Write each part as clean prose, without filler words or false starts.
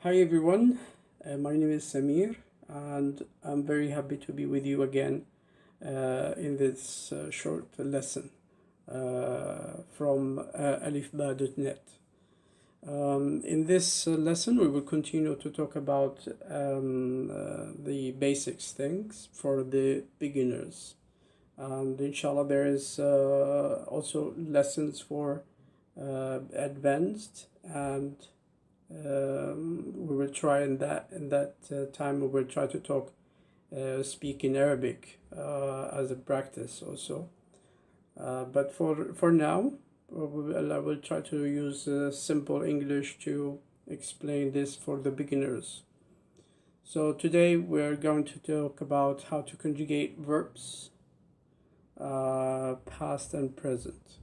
Hi everyone, my name is Samir and I'm very happy to be with you again in this short lesson from alifba.net. In this lesson we will continue to talk about the basics things for the beginners, and inshallah there is also lessons for advanced, and we will try in that time we will try to speak in Arabic as a practice also. But for now, I will try to use simple English to explain this for the beginners. So today we're going to talk about how to conjugate verbs, past and present.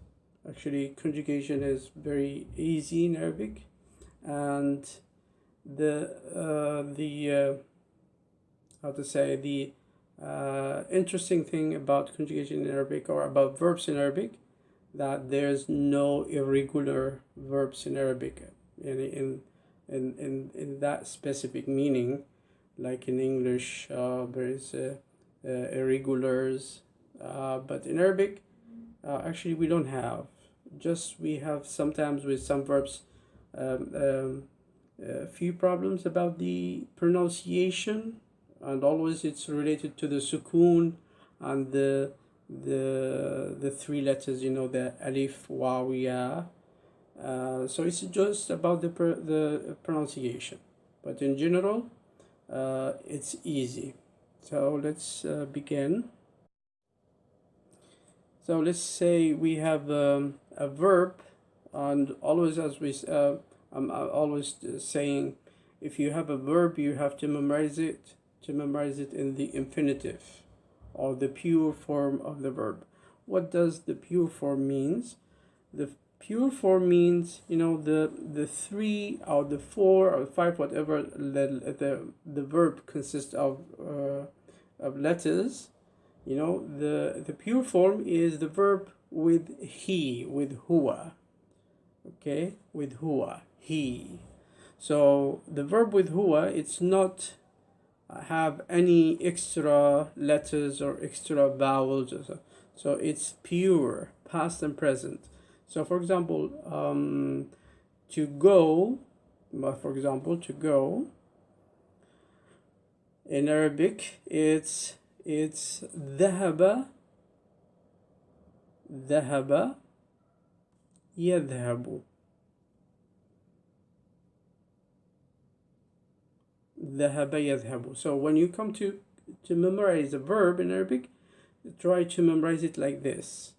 Actually, conjugation is very easy in Arabic, and the interesting thing about conjugation in Arabic, or about verbs in Arabic, that there's no irregular verbs in Arabic in that specific meaning, like in English there is irregulars, but in Arabic actually we don't have. Just we have sometimes with some verbs a few problems about the pronunciation, and always it's related to the sukoon and the three letters, the alif, waw, ya. So it's just about the pronunciation, but in general it's easy. So let's begin. So let's say we have a verb, and always I'm always saying, if you have a verb, you have to memorize it in the infinitive, or the pure form of the verb. What does the pure form means? The pure form means, the three or the four or five, whatever the verb consists of letters. The pure form is the verb with he, with huwa. Okay, with huwa, he. So the verb with huwa, it's not have any extra letters or extra vowels or so it's pure past and present. So for example, to go, to go in Arabic, it's ذهب يذهب. ذهب يذهب. So when you come to memorize a verb in Arabic, try to memorize it like this.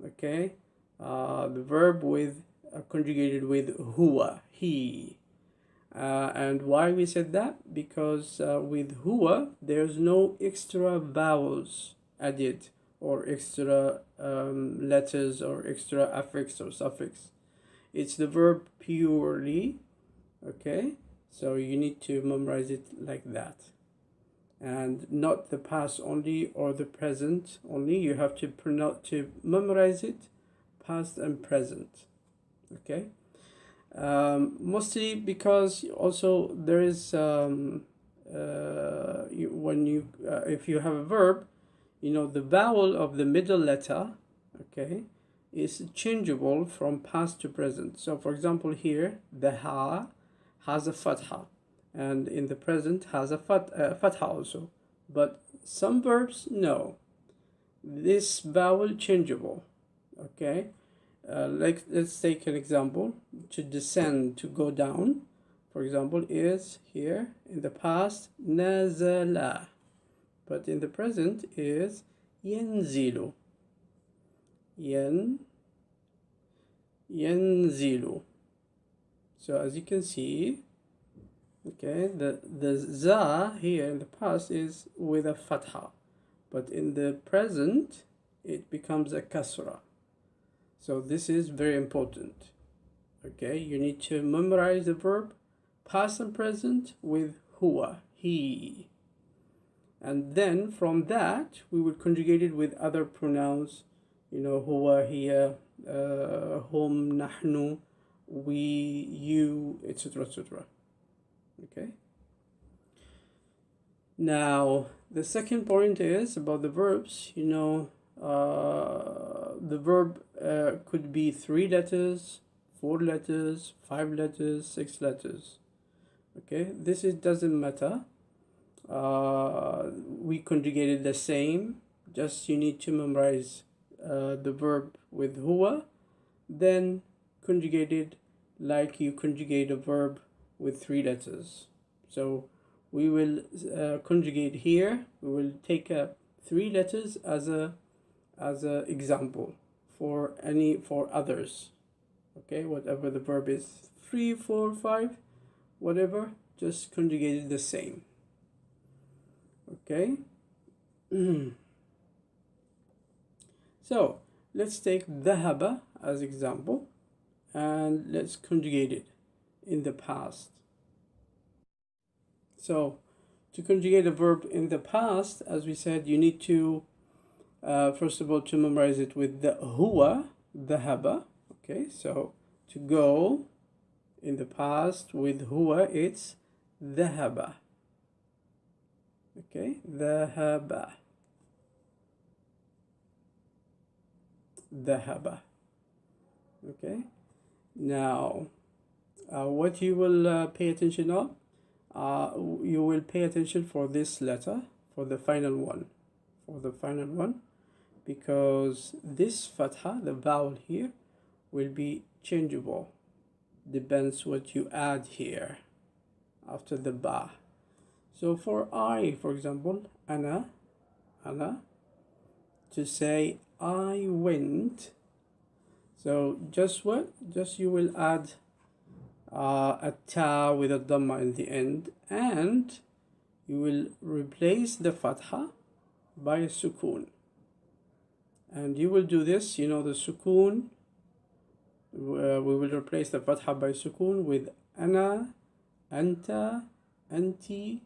Okay, the verb with conjugated with huwa, he. And why we said that? Because with huwa there's no extra vowels added, or extra letters, or extra affix or suffix. It's the verb purely. Okay, so you need to memorize it like that, and not the past only or the present only. You have to memorize it past and present. Okay, mostly because also there is if you have a verb, the vowel of the middle letter, okay, is changeable from past to present. So for example, here the ha has a fatha, and in the present has a fatha also, but some verbs, no, this vowel changeable. Okay, let's take an example. To descend, to go down, for example, is here in the past nazala, but in the present is yanzilu. Yanzilu. So as you can see, okay, the za here in the past is with a fatha, but in the present it becomes a kasra. So this is very important. Okay, you need to memorize the verb past and present with huwa, he, and then from that we will conjugate it with other pronouns, huwa, hiya, hum, nahnu, we, you, etc., etc. Okay. Now, the second point is about the verbs. The verb could be 3 letters, 4 letters, 5 letters, 6 letters. Okay, doesn't matter. We conjugated the same. Just you need to memorize the verb with huwa, then conjugated like you conjugate a verb with 3 letters. So we will conjugate here. We will take 3 letters as a example for others. Okay, whatever the verb is, 3, 4, 5, whatever, just conjugate it the same. Okay. So let's take dhahaba as example and let's conjugate it in the past. So to conjugate a verb in the past, as we said, you need to first of all to memorize it with the huwa, dhahaba. Okay, so to go in the past with huwa, it's dhahaba. Okay, dhahaba. Dhahaba. Okay, now what you will pay attention on, you will pay attention for this letter, for the final one, because this fatha, the vowel here, will be changeable. Depends what you add here after the ba. So for I, for example, ana, to say I went. So just you will add a ta with a dhamma in the end, and you will replace the fatha by a sukoon. And you will do this, the sukoon, we will replace the fatha by sukoon with ana, anta, anti,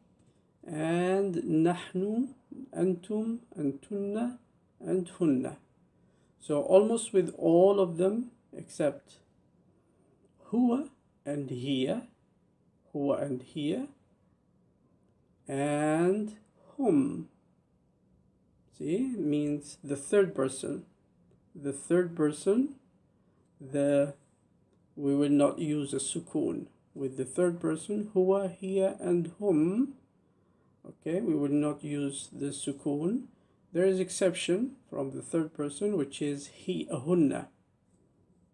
and nahnu, antum, antunna, and hunna. So almost with all of them except huwa and hiya, and hum. See, means the third person. We will not use a sukoon. With the third person, huwa, hiya, and hum, okay, we will not use the sukoon. There is exception from the third person, which is hunna.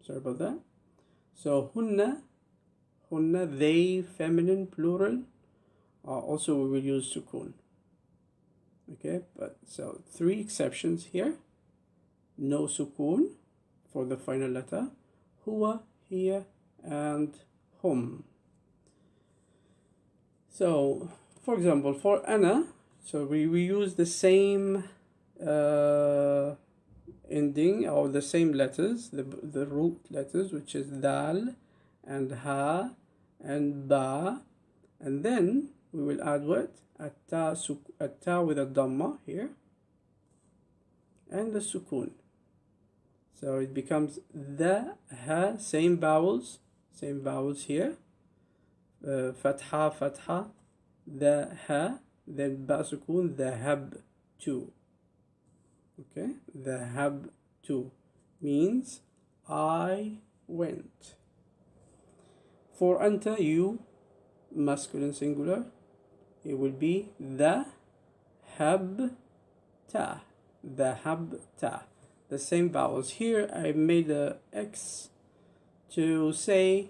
Sorry about that. So hunna, they, feminine, plural. Also, we will use sukoon. Okay, but so 3 exceptions here. No sukoon for the final letter. Huwa, hiya, and hum. So, for example, for ana, so we use the same ending, or the same letters, the root letters, which is dal and ha and ba, and then we will add what? A ta with a dhamma here, and the sukoon. So it becomes the, ha, same vowels here, fatha, the, ha, then ba sukoon, the hab two. Okay, the hab two means I went. For anta, you, masculine singular, it will be the habta, the same vowels. Here I made a X to say,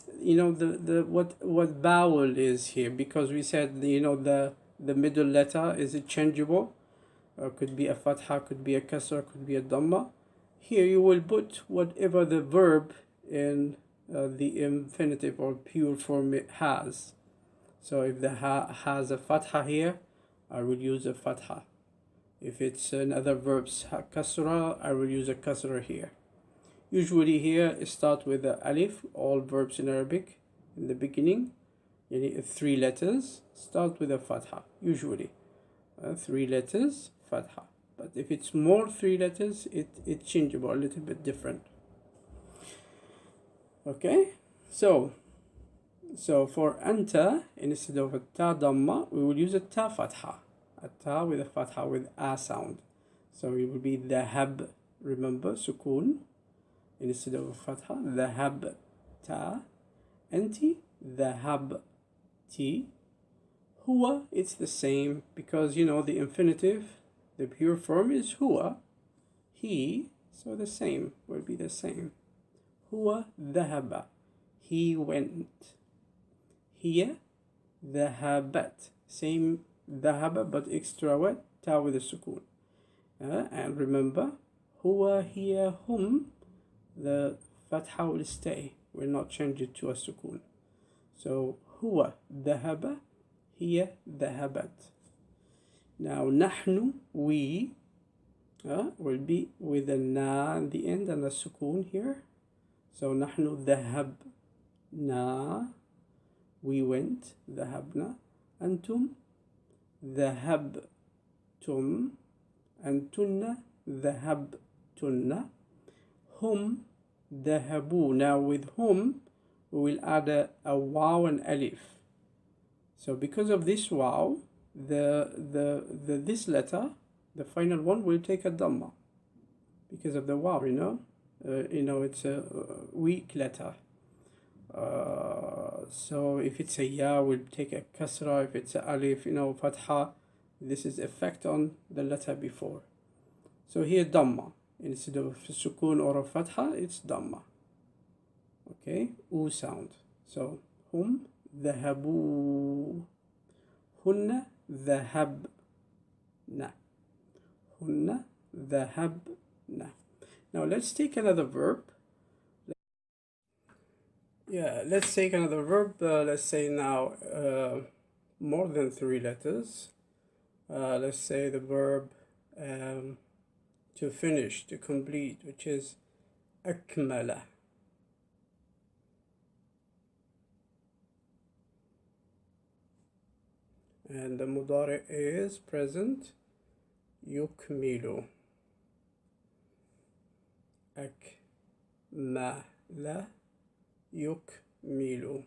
what vowel is here, because we said, the middle letter is changeable. Could be a fatha, could be a kasra, could be a dhamma. Here you will put whatever the verb in the infinitive or pure form it has. So if the ha has a fatha here, I will use a fatha. If it's another verb's kasra, I will use a kasra here. Usually here start with the alif. All verbs in Arabic in the beginning, 3 letters, start with a fatha. Usually 3 letters, fatha. But if it's more 3 letters, it's changeable, a little bit different. Okay, so So for anta, instead of a ta dhamma, we will use a ta fatha. A ta with a fatha with a sound. So it will be dhahab. Remember, sukun. Instead of a fatha, dhahab ta. Anti, dhahab ti. Huwa, it's the same because you know the infinitive, the pure form is huwa. He, so the same will be the same. Huwa dhahaba. He went. Hiya dhahabat. Same dhahaba but extra what? Ta with a sukun. And remember, huwa, hiya, hum, the fatha will stay. Will not change it to a sukun. So huwa dhahaba, hiya dhahabat. Now nahnu, we, will be with a na at the end and a sukun here. So nahnu dhahabna, we went, dhahabna. Antum dhahabtum, antunna dhahabtunna. Hum dhahabu. Now with hum we will add a waw and alif. So because of this waw, this letter, the final one, will take a dhamma because of the waw. It's a weak letter. So if it's a ya, we'll take a kasra. If it's a alif, fatha. This is effect on the letter before. So here dhamma. Instead of sukun or a fatha, it's dhamma. Okay, u sound. So hum dhahabu, hunna dhahabna, hunna dhahabna. Now let's take another verb. Let's take another verb. Let's say now more than 3 letters. Let's say the verb to finish, to complete, which is akmala. And the mudari is present, yukmilu. Akmala, yukmilu.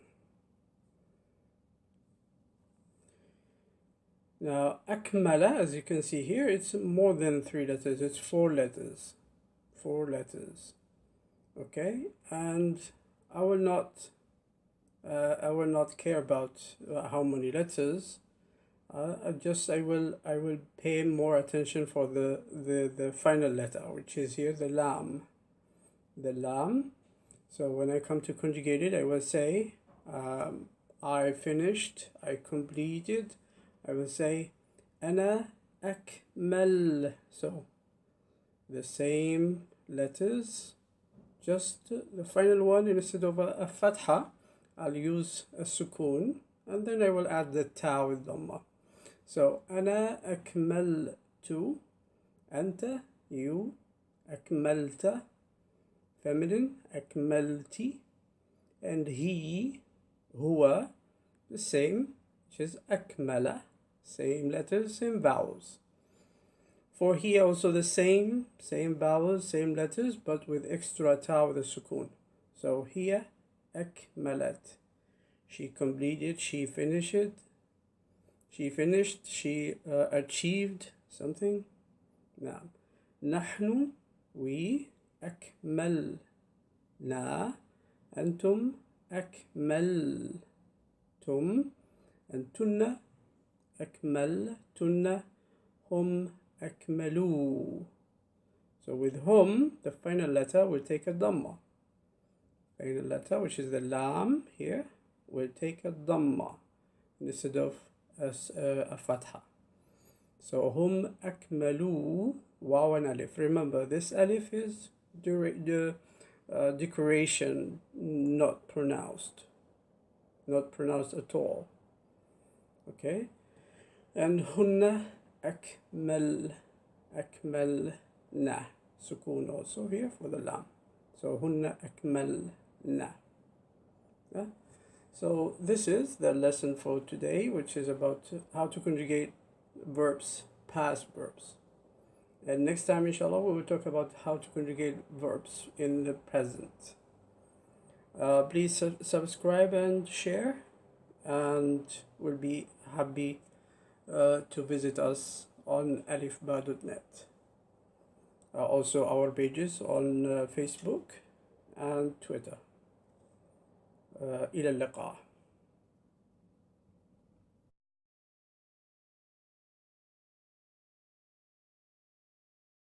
Now akmala, as you can see here, it's more than 3 letters. It's 4 letters. 4 letters. Okay, and I will not care about how many letters. I will pay more attention for the final letter, which is here the lam. The lam. So when I come to conjugated, I will say I finished, I completed. I will say ana akmal. So the same letters, just the final one, instead of a fatha, I'll use a sukun, and then I will add the ta with dhamma. So ana akmaltu, anta, you, akmalta, feminine, akmalti, and he, huwa, the same, which is akmala, same letters, same vowels. For here also the same vowels, same letters, but with extra ta with a sukun. So here akmalat, she completed, she finished, she achieved something. Now nahnu, we, akmalna, antum akmaltum, antunna akmaltunna, hum akmalu. So with hum, the final letter will take a dhamma. Final letter, which is the lam here, will take a dhamma instead of a fatha. So hum akmalu, waw and alif. Remember, this alif is the decoration, not pronounced at all. Okay, and hunna akmalna, sukun also here for the lam. So hunna akmalna. Yeah? So this is the lesson for today, which is about how to conjugate verbs, past verbs. And next time, inshallah, we will talk about how to conjugate verbs in the present. Please subscribe and share, and we'll be happy to visit us on alifba.net. Also our pages on Facebook and Twitter. إلى اللقاء.